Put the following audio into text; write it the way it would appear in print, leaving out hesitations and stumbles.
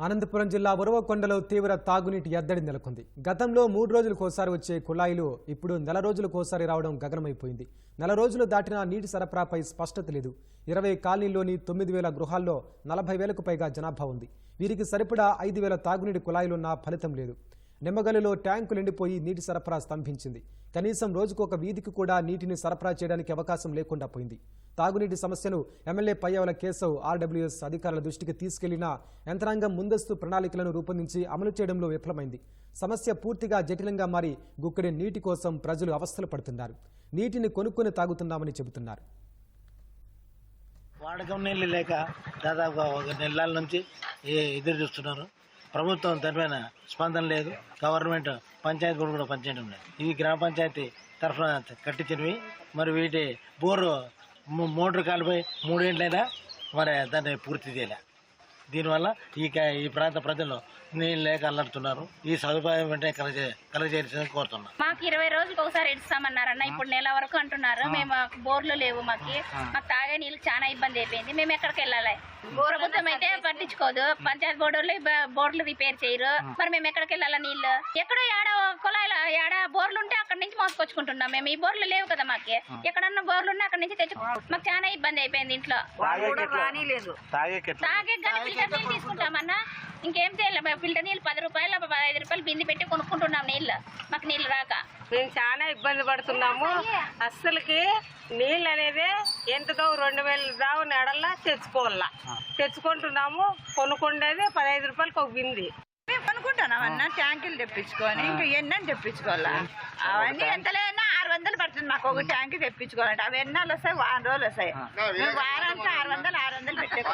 అనంతపురం జిల్లా ఉరవకొండలో తీవ్ర తాగునీటి ఎద్దడి నెలకొంది. గతంలో 3 రోజులకోసారి వచ్చే కుళాయిలు ఇప్పుడు నెల రోజులకోసారి రావడం గగనమైపోయింది. నెల రోజులు దాటినా నీటి సరఫరాపై స్పష్టత లేదు. 20 కాలనీల్లోని 9,000 గృహాల్లో 40,000కు పైగా జనాభా ఉంది. వీరికి సరిపడా 5,000 తాగునీటి కుళాయిలున్నా ఫలితం లేదు. నిమ్మగల్లులో ట్యాంకులు ఎండిపోయి నీటి సరఫరా స్తంభించింది. కనీసం రోజుకు ఒక వీధికి కూడా నీటిని సరఫరా చేయడానికి అవకాశం లేకుండా పోయింది. తాగునీటి సమస్యను ఎమ్మెల్యే పయ్యావుల కేశవ్ ఆర్డబ్ల్యూఎస్ అధికారుల దృష్టికి తీసుకెళ్లినా యంత్రాంగం ముందస్తు ప్రణాళికలను రూపొందించి అమలు చేయడంలో విఫలమైంది. సమస్య పూర్తిగా జటిలంగా మారి గుక్కడి నీటి కోసం ప్రజలు అవస్థలు పడుతున్నారు. నీటిని కొనుక్కొని తాగుతున్నామని చెబుతున్నారు. వాడకం నీళ్ళు లేక దాదాపు 1 నెలల నుంచి ఎదురు చూస్తున్నారు. ప్రభుత్వం దానిపైన స్పందన లేదు. గవర్నమెంట్ పంచాయతీ కూడా పనిచేయడం లేదు. ఇవి గ్రామ పంచాయతీ తరఫున కట్టించినవి. మరి వీటి బోరు మోటార్ కాలిపోయి 3 ఏళ్ళైనా మరి దాన్ని పూర్తి చేయలే. దీనివల్ల ఈ ప్రాంత ప్రజలు నీళ్ళు లేక అల్లడుతున్నారు. ఈ సదుపాయం వెంటనే కలగజేయాల్సిందని కోరుతున్నాం. మాకు 20 రోజులకు ఒకసారి ఇస్తామన్నారన్న. ఇప్పుడు నెల వరకు అంటున్నారు. మేము బోర్లు లేవు. మాకు తాగే నీళ్ళు చాలా ఇబ్బంది అయిపోయింది. మేము ఎక్కడికి వెళ్ళాలి? ప్రభుత్వం అయితే పట్టించుకోదు. పంచాయతీ బోర్డులు రిపేర్ చేయరు. మరి మేము ఎక్కడికి వెళ్ళాలా? నీళ్ళు ఎక్కడో కుళాయిల బోర్లు ఉంటే అక్కడి నుంచి మోసుకొచ్చుకుంటున్నాం. మేము ఈ బోర్లు లేవు కదా. మాకు ఎక్కడన్నా బోర్లు ఉంటే అక్కడి నుంచి మాకు చాలా ఇబ్బంది అయిపోయింది. ఇంట్లో తాగే ఫిల్టర్ నీళ్ళు తీసుకుంటామన్నా. ఇంకేం చేయాలి? ఫిల్టర్ నీళ్ళు 10 రూపాయలు 15 రూపాయలు బింది పెట్టి కొనుక్కుంటున్నాం నీళ్ళు. మాకు నీళ్ళు రాక మేము చాలా ఇబ్బంది పడుతున్నాము. అస్సలకి నీళ్ళు అనేది ఎంతతో 2,000 దావు నెడల్లా తెచ్చుకుంటున్నాము. కొనుక్కుండేది 15 రూపాయలకి ఒక బింది. మేము కొనుక్కుంటున్నాం అన్న. ట్యాంకులు తెప్పించుకొని ఇంకా ఎన్నని తెప్పించుకోవాలా? అవన్నీ ఎంతలేనా 600 పడుతుంది మాకు ఒక ట్యాంకు తెప్పించుకోవాలంటే. అవి ఎన్నాళ్ళు వస్తాయి? 1 రోజులు వస్తాయి. మేము వారానికి 600 పెట్టే